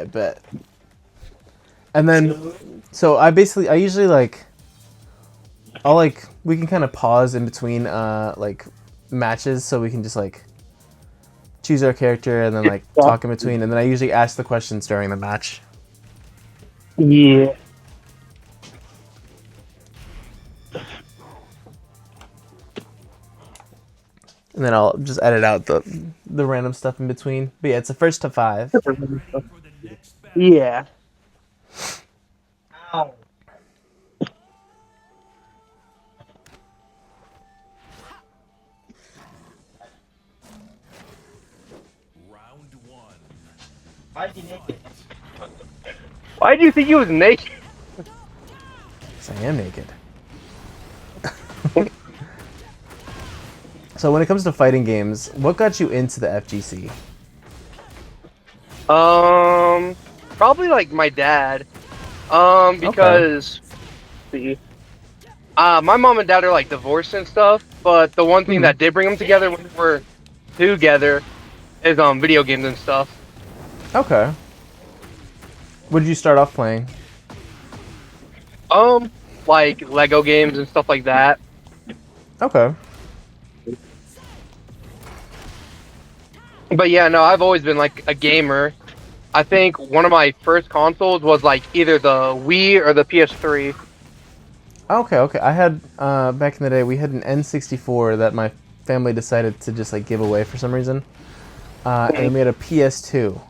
I bet. And then, so I usually like, we can kind of pause in between like matches so we can just like choose our character and then like talk in between, and then I usually ask the questions during the match. Yeah. And then I'll just edit out the random stuff in between. But yeah, it's the first to 5. Yeah. Why do you think he was naked? Because I am naked. So when it comes to fighting games, what got you into the FGC? Probably like my dad. Because see, my mom and dad are like divorced and stuff. But the one thing that did bring them together when we were together is video games and stuff. Okay. What did you start off playing? Like Lego games and stuff like that. Okay. But yeah, no, I've always been like a gamer. I think one of my first consoles was like either the Wii or the PS3. Okay. I had back in the day we had an N64 that my family decided to just like give away for some reason, and then we had a PS2.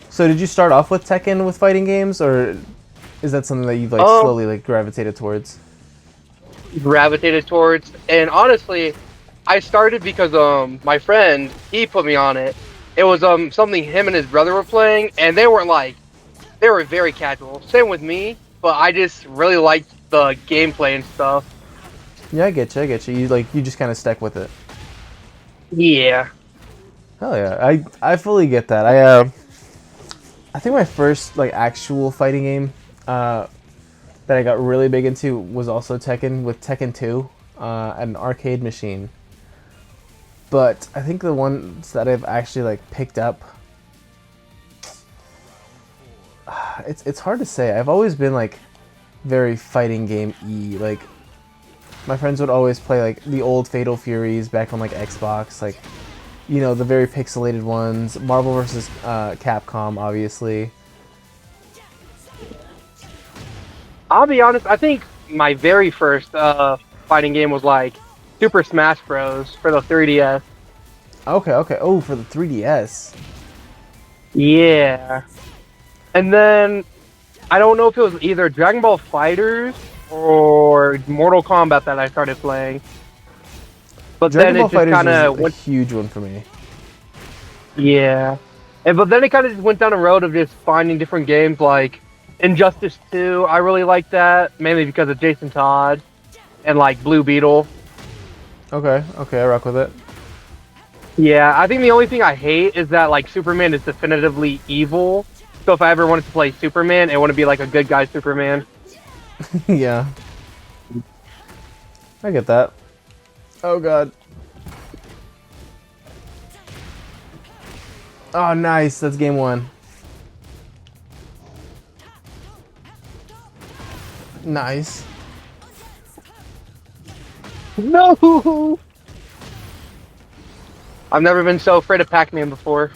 So did you start off with Tekken with fighting games, or is that something that you've like slowly like gravitated towards? Gravitated towards, and honestly, I started because my friend, he put me on it. It was something him and his brother were playing, and they were very casual. Same with me, but I just really liked the gameplay and stuff. Yeah, I get you. You just kind of stuck with it. Yeah. Hell yeah, I fully get that. I think my first like actual fighting game that I got really big into was also Tekken with Tekken 2 at an arcade machine. But I think the ones that I've actually like picked up, it's hard to say. I've always been like very fighting game-y. Like my friends would always play like the old Fatal Furies back on like Xbox, like you know the very pixelated ones. Marvel vs. Capcom, obviously. I'll be honest, I think my very first fighting game was like Super Smash Bros. For the 3DS. Okay. Oh, for the 3DS. Yeah. And then I don't know if it was either Dragon Ball Fighters or Mortal Kombat that I started playing. But Dragon then Ball it just kind Fighters of was a went. huge one for me. Yeah. But then it kind of just went down a road of just finding different games like Injustice 2. I really like that, mainly because of Jason Todd and like Blue Beetle. Okay, I rock with it. Yeah, I think the only thing I hate is that like Superman is definitively evil. So if I ever wanted to play Superman, it wouldn't be like a good guy Superman. Yeah. I get that. Oh god. Oh nice, that's game 1. Nice. No! I've never been so afraid of Pac-Man before.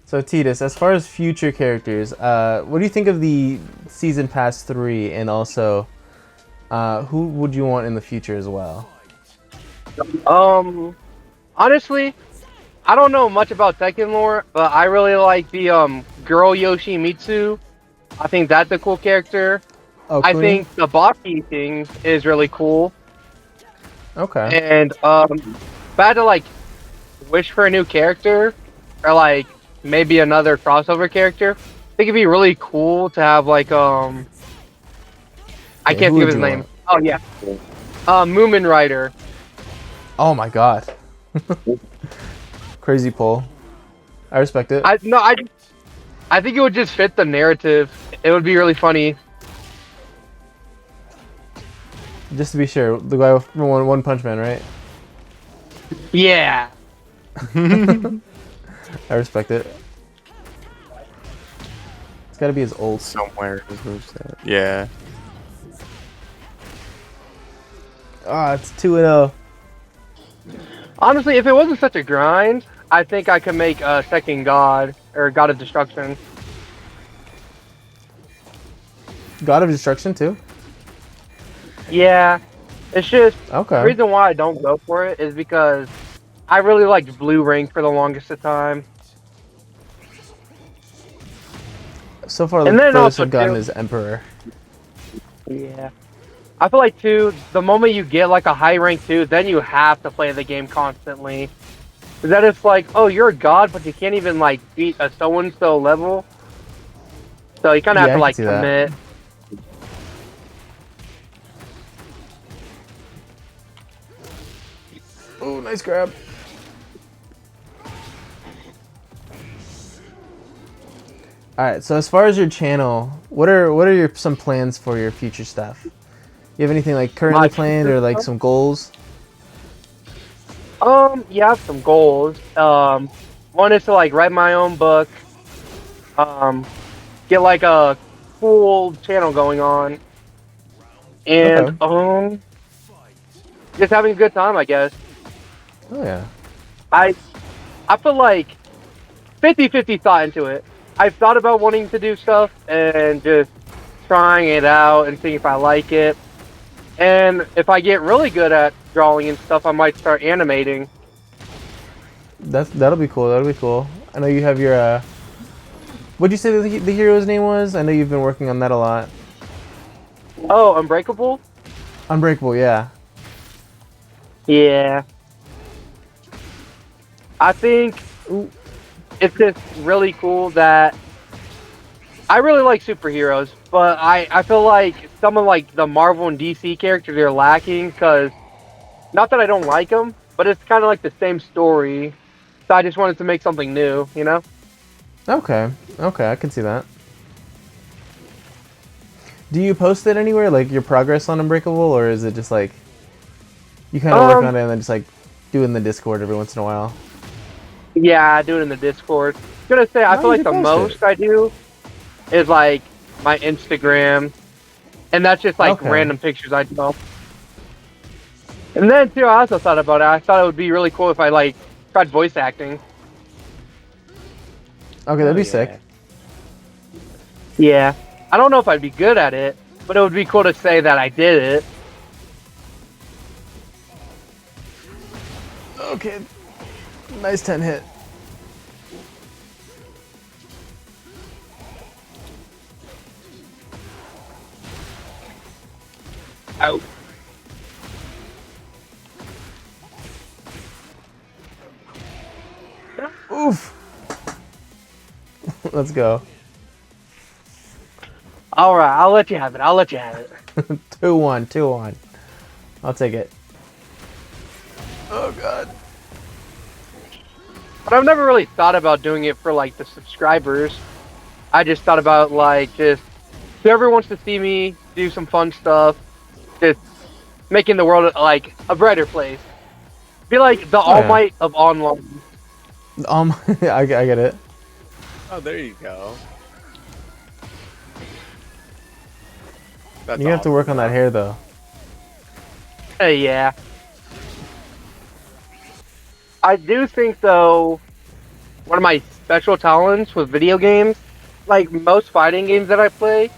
So Tidus, as far as future characters, what do you think of the Season Pass 3, and also who would you want in the future as well? Honestly, I don't know much about Tekken lore, but I really like the girl Yoshimitsu. I think that's a cool character. Oh, I Queen? think the Baki thing is really cool. Okay. And if I had to like wish for a new character, or like maybe another crossover character, I think it'd be really cool to have like I Yeah, can't who think of would his you name. want? Oh yeah, Moomin Rider. Oh my god. Crazy pull. I respect it. I I think it would just fit the narrative. It would be really funny. Just to be sure, the guy with One Punch Man, right? Yeah. I respect it. It's gotta be his old. Somewhere his moveset. Yeah. Ah, it's 2-0. Honestly, if it wasn't such a grind, I think I could make a second god or god of destruction. God of Destruction too. Yeah, it's just Okay. the reason why I don't go for it is because I really liked blue rank for the longest of time. So far, the And then furthest also I've gotten too- is Emperor. Yeah. I feel like too, the moment you get like a high rank too, then you have to play the game constantly. Is that it's like, oh, you're a god, but you can't even like beat a so and so level. So you kind of Yeah, have I to can like see that. commit. Oh, nice grab. All right. So as far as your channel, what are your some plans for your future stuff? You have anything like currently My planned future or like stuff? some goals? Yeah, I have some goals. One is to like write my own book. Um, get like a cool channel going on, and Okay. just having a good time, I guess. Oh yeah. I I put like 50-50 thought into it. I've thought about wanting to do stuff and just trying it out and seeing if I like it. And if I get really good at drawing and stuff, I might start animating. That'll be cool. That'll be cool. I know you have your what'd you say the hero's name was? I know you've been working on that a lot. Oh, Unbreakable? Unbreakable, yeah. Yeah. I think it's just really cool that I really like superheroes, but I feel like some of like the Marvel and DC characters are lacking because not that I don't like them, but it's kind of like the same story. So I just wanted to make something new, you know? Okay. Okay, I can see that. Do you post it anywhere, like your progress on Unbreakable, or is it just like you kind of work on it and then just like do it in the Discord every once in a while? Yeah, I do it in the Discord. I was gonna say, I No, feel you like should the post most it. I do is like my Instagram, and that's just like Okay. random pictures I draw. And then too, I also thought about it. I thought it would be really cool if I like tried voice acting. Okay, that'd be sick. Yeah, I don't know if I'd be good at it, but it would be cool to say that I did it. Okay. Nice 10 hit. Out. Oof. Let's go. All right, I'll let you have it. I'll let you have it. 2-1, 2-1. I'll take it. Oh god. But I've never really thought about doing it for like the subscribers. I just thought about like just whoever wants to see me do some fun stuff, just making the world like a brighter place. Be like the All yeah. Might of online. I get it. Oh, there you go. That's You have to awesome, work on that though. hair though. Yeah. I do think though, one of my special talents with video games, like most fighting games that I play,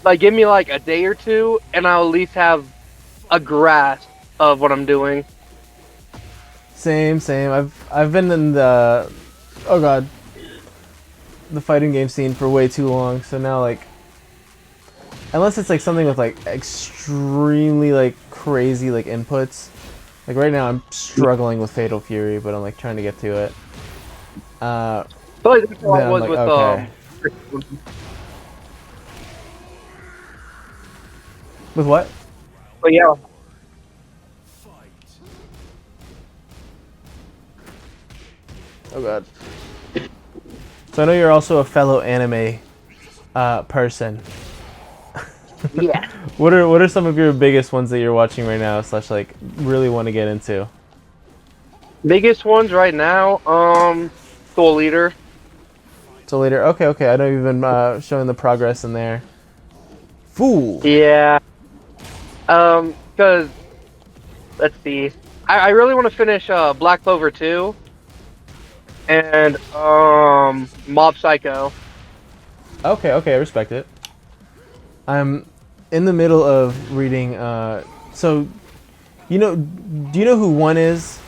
like give me like a day or two, and I'll at least have a grasp of what I'm doing. Same. I've been in the oh god, the fighting game scene for way too long. So now like, unless it's like something with like extremely like crazy like inputs, like right now I'm struggling with Fatal Fury, but I'm like trying to get to it. I feel like that's how I Then I'm was like, with okay. With what? but yeah. Oh god. So I know you're also a fellow anime person. Yeah. What are some of your biggest ones that you're watching right now, slash like really want to get into? Biggest ones right now, Soul Leader. So later, okay. I know you've been showing the progress in there. Fool. Yeah. Because let's see, I really want to finish Black Clover 2 and Mob Psycho. Okay, I respect it. I'm in the middle of reading. So, do you know who One is?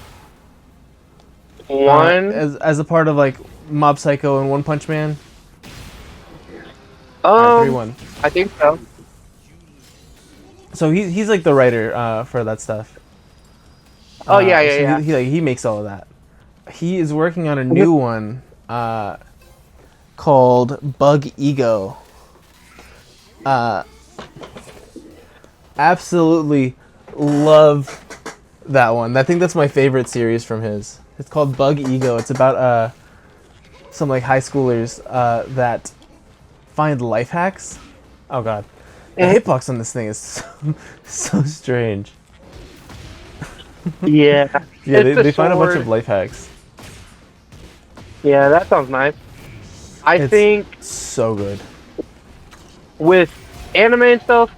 One. As a part of like Mob Psycho and One Punch Man. All right, 3-1. I think so. So he's like the writer for that stuff. Oh yeah, yeah, So yeah. he makes all of that. He is working on a new one called Bug Ego. Absolutely love that one. I think that's my favorite series from his. It's called Bug Ego. It's about some like high schoolers that find life hacks. Oh god, the hitbox on this thing is so strange. Yeah. Yeah, It's the they find a bunch sword. of life hacks. Yeah, that sounds nice. I It's think so good. with anime and stuff,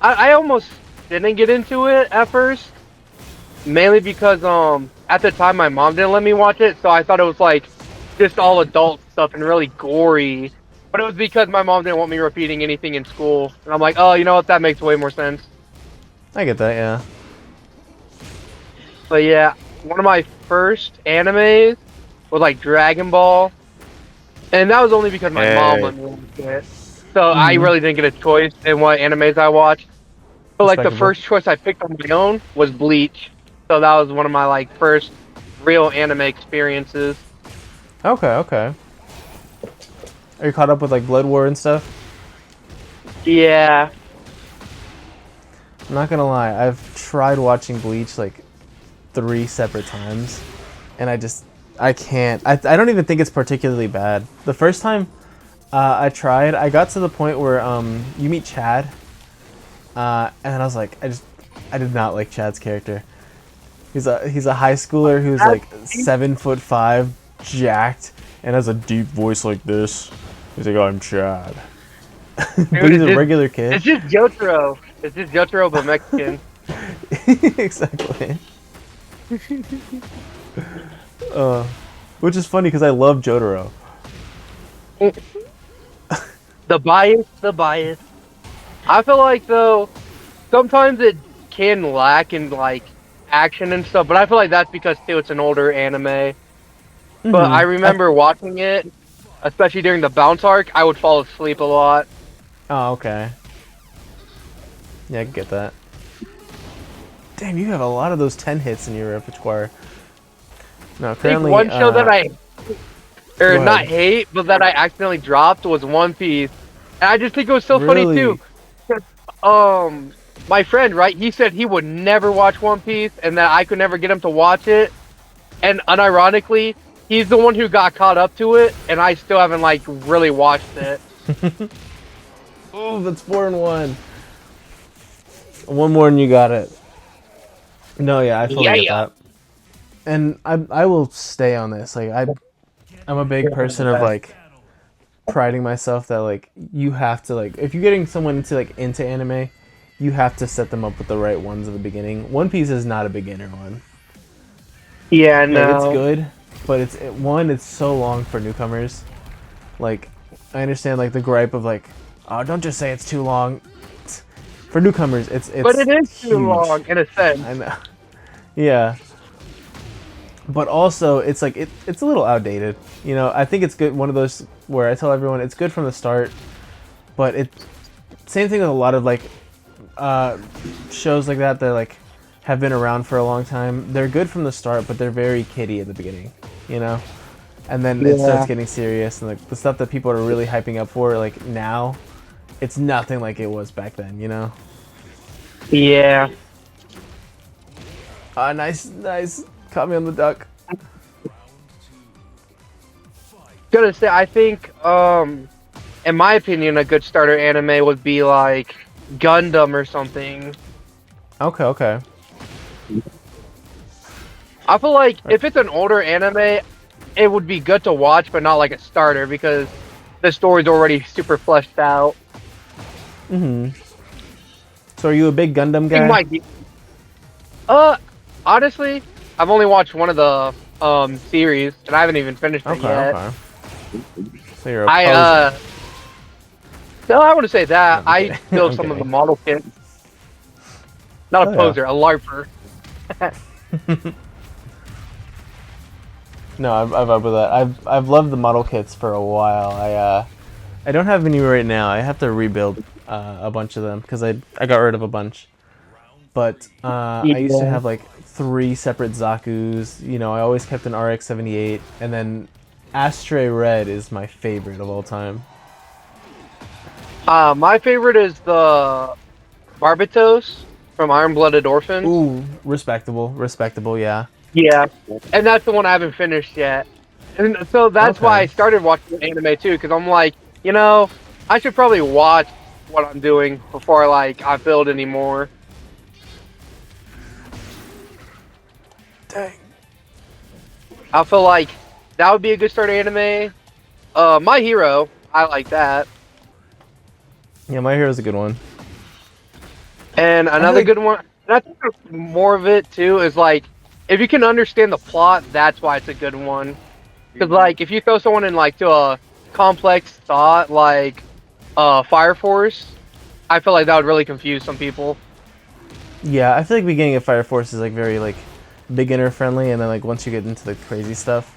I almost didn't get into it at first, mainly because at the time my mom didn't let me watch it, so I thought it was like just all adult stuff and really gory. But it was because my mom didn't want me repeating anything in school, and I'm like, oh, you know what? That makes way more sense. I get that, yeah. But yeah, one of my first animes was like Dragon Ball, and that was only because my mom let me watch it. So I really didn't get a choice in what animes I watched. But like the Respectable. first choice I picked on my own was Bleach. So that was one of my like first real anime experiences. Okay. Are you caught up with like Blood War and stuff? Yeah. I'm not gonna lie, I've tried watching Bleach like 3 separate times, and I can't. I don't even think it's particularly bad. The first time I tried, I got to the point where you meet Chad, and I was like, I did not like Chad's character. He's a high schooler who's like 7'5", jacked, and has a deep voice like this. He's like, I'm Chad. But he's a regular kid. It's just Jotaro. It's just Jotaro, but Mexican. Exactly. Which is funny because I love Jotaro. The bias. I feel like though sometimes it can lack in like action and stuff, but I feel like that's because too it's an older anime. But I remember watching it, especially during the bounce arc, I would fall asleep a lot. Oh, okay. Yeah, I can get that. Damn, you have a lot of those 10 hits in your repertoire. No, I think currently one show that I Go not ahead. hate, but that I accidentally dropped was One Piece. And I just think it was so funny Really? too. 'Cause, my friend, right, he said he would never watch One Piece and that I could never get him to watch it. And unironically, he's the one who got caught up to it, and I still haven't like really watched it. Oh, that's 4-1. One more and you got it. No, yeah, I totally get that. And I will stay on this. Like I'm a big person of like priding myself that like you have to like if you're getting someone into anime, you have to set them up with the right ones at the beginning. One Piece is not a beginner one. Yeah, Like, no. it's good, but it's so long for newcomers. Like I understand like the gripe of like, oh, don't just say it's too long. For newcomers, it's But it is huge. too long in a sense. I know. Yeah. But also, it's like it's a little outdated. You know, I think it's good. One of those where I tell everyone it's good from the start, but same thing with a lot of like shows like that like have been around for a long time. They're good from the start, but they're very kiddie at the beginning. You know, and then it starts getting serious, and like the stuff that people are really hyping up for, like now, it's nothing like it was back then. You know. Yeah. Nice. Caught me on the duck. Gonna say, I think, in my opinion, a good starter anime would be like Gundam or something. Okay, okay. I feel like if it's an older anime, it would be good to watch, but not like a starter because the story's already super fleshed out. Mm-hmm. So are you a big Gundam It guy? might be. Honestly, I've only watched one of the series, and I haven't even finished it Okay, yet. okay. So you're a poser. No, I wouldn't say that. No, I'm I kidding. built I'm some of the kidding. model kits. Not a Oh, yeah. poser, a larper. No, I've up with that. I've loved the model kits for a while. I don't have any right now. I have to rebuild a bunch of them because I got rid of a bunch. But I used to Yeah. have like 3 separate Zaku's. You know, I always kept an RX-78, and then Astray Red is my favorite of all time. My favorite is the Barbatos from Iron Blooded Orphans. Ooh, respectable, respectable, yeah. Yeah, and that's the one I haven't finished yet. And so that's why I Okay. started watching anime too, because I'm like, you know, I should probably watch what I'm doing before like I build anymore. Dang. I feel like that would be a good start anime. My Hero, I like that. Yeah, My Hero's a good one. And I another think good one, and I think more of it too is like, if you can understand the plot, that's why it's a good one. Because like, if you throw someone in like to a complex thought like Fire Force, I feel like that would really confuse some people. yeah, I feel like beginning of Fire Force is like very like beginner friendly, and then like once you get into the crazy stuff,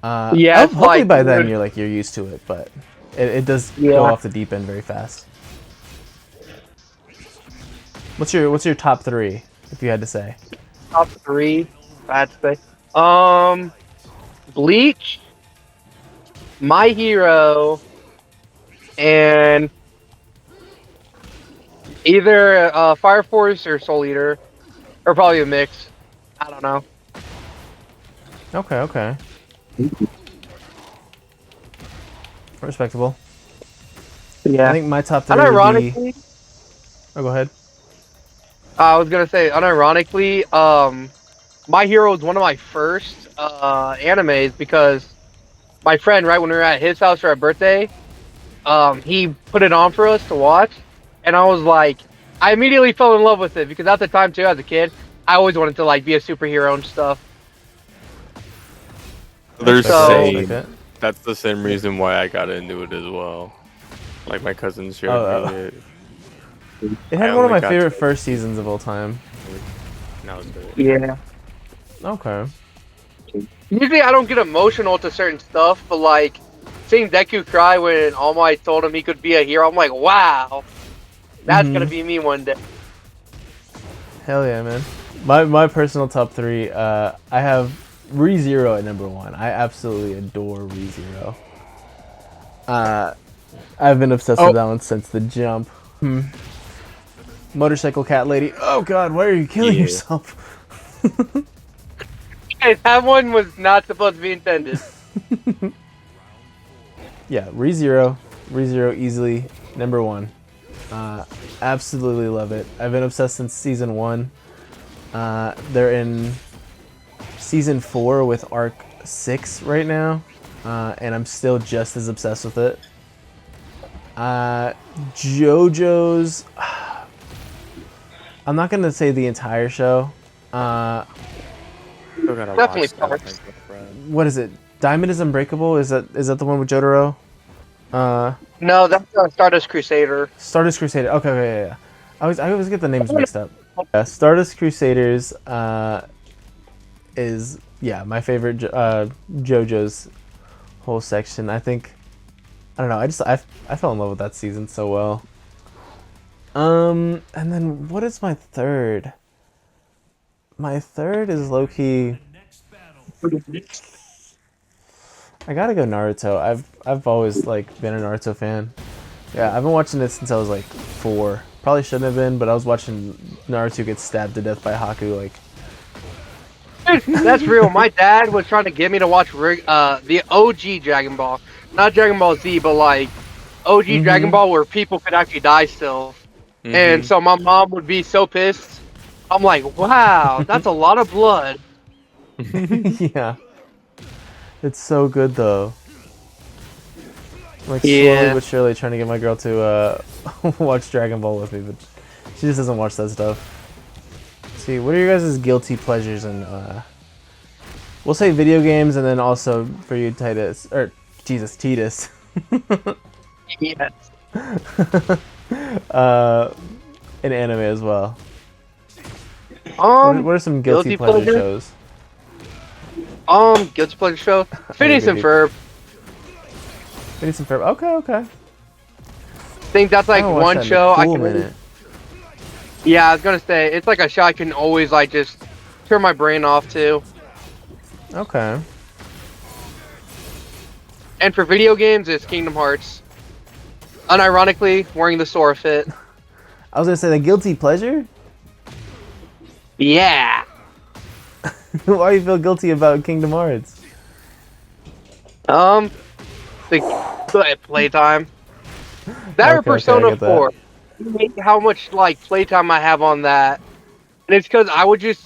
Yeah, it's hopefully like, by then you're used to it, but it does go yeah, off the deep end very fast. What's your top 3 if you had to say? top three. That's the Bleach, My Hero, and either Fire Force or Soul Eater, or probably a mix. I don't know. Okay, okay, respectable. I Yeah. think my top 3 would be. Unironically, Oh, go ahead. I was gonna say, unironically, My Hero was one of my first animes because my friend, right when we were at his house for our birthday, he put it on for us to watch, and I was like, I immediately fell in love with it because at the time too, as a kid, I always wanted to like be a superhero and stuff. They're Respect it, So respect same. it. That's the same reason why I got into it as well. Like my cousin showed Oh, me it. it I had one of only my got favorite to first seasons of all time. Now it's good. yeah. Okay. Usually I don't get emotional to certain stuff, but like seeing Deku cry when All Might told him he could be a hero, I'm like, wow, that's gonna be me one day. Hell yeah, man. My personal top 3, I have ReZero at number 1. I absolutely adore ReZero. I've been obsessed with that one since the jump. Motorcycle cat lady. Oh god, why are you killing Yeah. yourself? Hey, that one was not supposed to be intended. Yeah, ReZero. ReZero easily number 1. Absolutely love it. I've been obsessed since season 1. They're in season 4 with arc 6 right now, and I'm still just as obsessed with it. JoJo's. I'm not gonna say the entire show. Still gotta Definitely watch that with parts. my girlfriend. What is it? Diamond is Unbreakable. Is that the one with Jotaro? No, that's Stardust Crusader. Stardust Crusader. Okay, okay, yeah. I always get the names mixed up. Yeah, Stardust Crusaders is my favorite JoJo's whole section. I think I don't know. I fell in love with that season so well. And then what is my third? My third is low key. I gotta go Naruto. I've always like been a Naruto fan. Yeah, I've been watching it since I was like 4. Probably shouldn't have been, but I was watching Naruto get stabbed to death by Haku like That's real. My dad was trying to get me to watch the OG Dragon Ball, not Dragon Ball Z, but like OG Dragon Mm-hmm. Ball where people could actually die still. And so my mom would be so pissed. I'm like, wow, that's a lot of blood. Yeah. It's so good though. I'm like slowly Yeah. but surely trying to get my girl to watch Dragon Ball with me, but she just doesn't watch that stuff. Let's see, what are your guys' guilty pleasures and we'll say video games and then also for you Titus or Jesus Tidus. Yes. In anime as well. Um, What are some guilty pleasure shows? Guilty pleasure show. Phineas and Ferb. Maybe some Ferb. Okay, okay. I think that's like I haven't watched one that in a show I cool can. minute. Yeah, I was gonna say it's like a show I can always like just turn my brain off to. Okay. And for video games, it's Kingdom Hearts. Unironically, wearing the Sora fit. I was gonna say the guilty pleasure. Yeah. Why do you feel guilty about Kingdom Hearts? The playtime. That or Okay, I Persona get that. 4. How much like playtime I have on that, and it's because I would just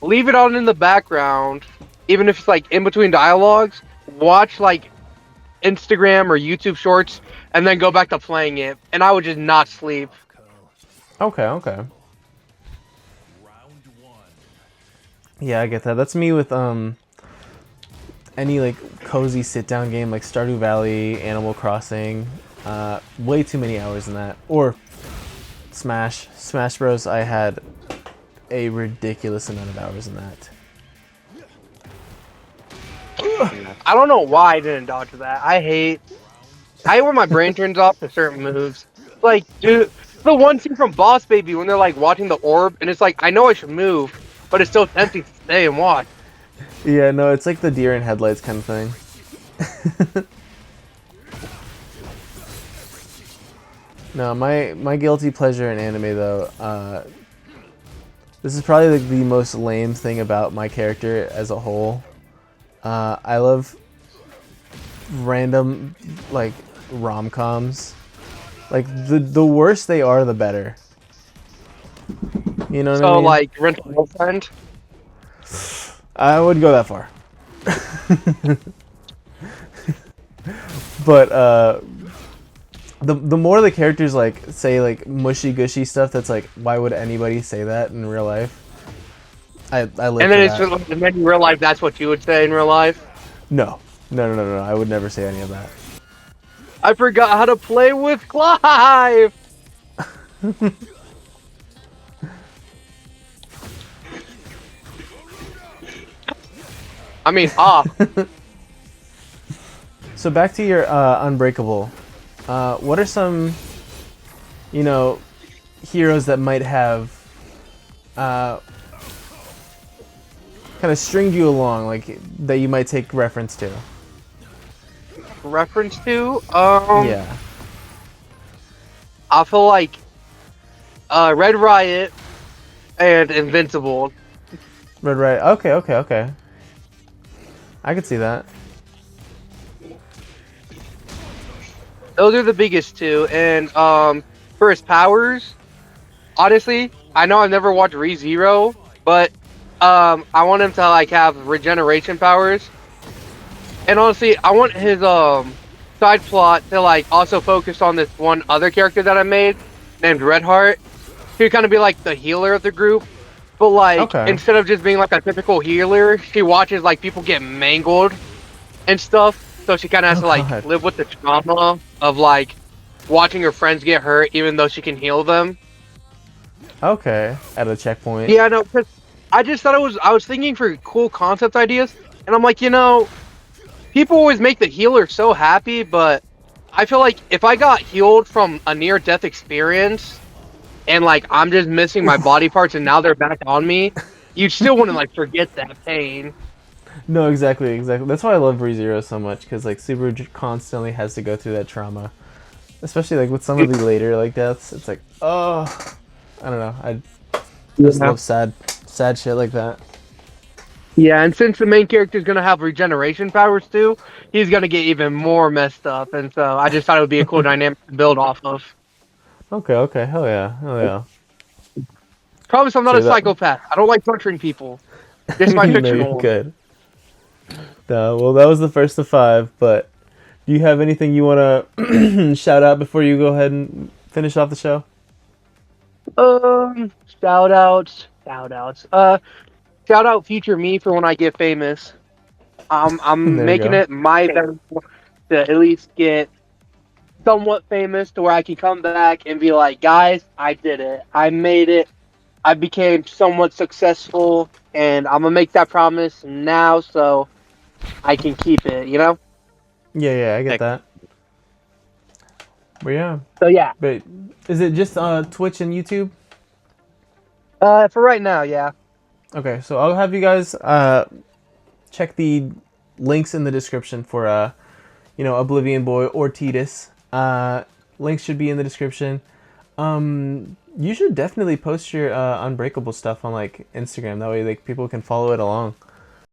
leave it on in the background, even if it's like in between dialogues. Watch like Instagram or YouTube Shorts, and then go back to playing it, and I would just not sleep. Okay, okay. Yeah, I get that. That's me with any like cozy sit down game like Stardew Valley, Animal Crossing. Way too many hours in that. Or Smash Bros. I had a ridiculous amount of hours in that. I don't know why I didn't dodge that. I hate when my brain turns off to certain moves. Like, dude, the one scene from Boss Baby when they're like watching the orb, and it's like I know I should move, but it's still tempting to stay and watch. Yeah, no, it's like the deer in headlights kind of thing. No, my guilty pleasure in anime though, this is probably like the most lame thing about my character as a whole. I love random like rom-coms. Like the worse they are, the better. You know what I So mean? like Rental Girlfriend. I wouldn't go that far. But the more the characters like say like mushy gushy stuff that's like why would anybody say that in real life? I live And for then it's that. just, and then you realize that's what you would say in real life. No. I would never say any of that. I forgot how to play with Clive. I mean, So back to your Unbreakable. What are some, you know, heroes that might have kind of stringed you along, like that you might take reference to? reference to Yeah. I feel like Red Riot and Invincible. Red Right. Okay. I could see that. Those are the biggest two. And for his powers, honestly, I know I've never watched ReZero, but I want him to like have regeneration powers. And honestly, I want his side plot to like also focus on this one other character that I made named Redheart. He would kind of be like the healer of the group, but like Okay. instead of just being like a typical healer, she watches like people get mangled and stuff. So she kind of has to like God. live with the trauma of like watching her friends get hurt, even though she can heal them. Okay. At a checkpoint. Yeah, no, because I just thought I was thinking for cool concept ideas, and I'm like, people always make the healer so happy, but I feel like if I got healed from a near-death experience, and like I'm just missing my body parts, and now they're back on me, you still want to like forget that pain. No, exactly. That's why I love ReZero so much, because like Super constantly has to go through that trauma, especially like with some of the later like deaths. It's like, oh, I don't know. I just love sad shit like that. Yeah, and since the main character is gonna have regeneration powers too, he's gonna get even more messed up, and so I just thought it would be a cool dynamic to build off of. Okay, okay, hell yeah, hell yeah. Promise I'm not a So that psychopath. I don't like torturing people. Just my no, you're fictional one. good. Well, that was the first of 5. But do you have anything you want to shout out before you go ahead and finish off the show? Shout outs, shout outs. Shout out future me for when I get famous. I'm There you making go. it my best to at least get somewhat famous to where I can come back and be like, guys, I did it. I made it. I became somewhat successful, and I'm gonna make that promise now so I can keep it. You know? Yeah, yeah, I get Heck, that. But yeah, So yeah. but is it just Twitch and YouTube? For right now, yeah. Okay, so I'll have you guys check the links in the description for Oblivion Boy or Tidus. Links should be in the description. You should definitely post your Unbreakable stuff on like Instagram. That way, like people can follow it along.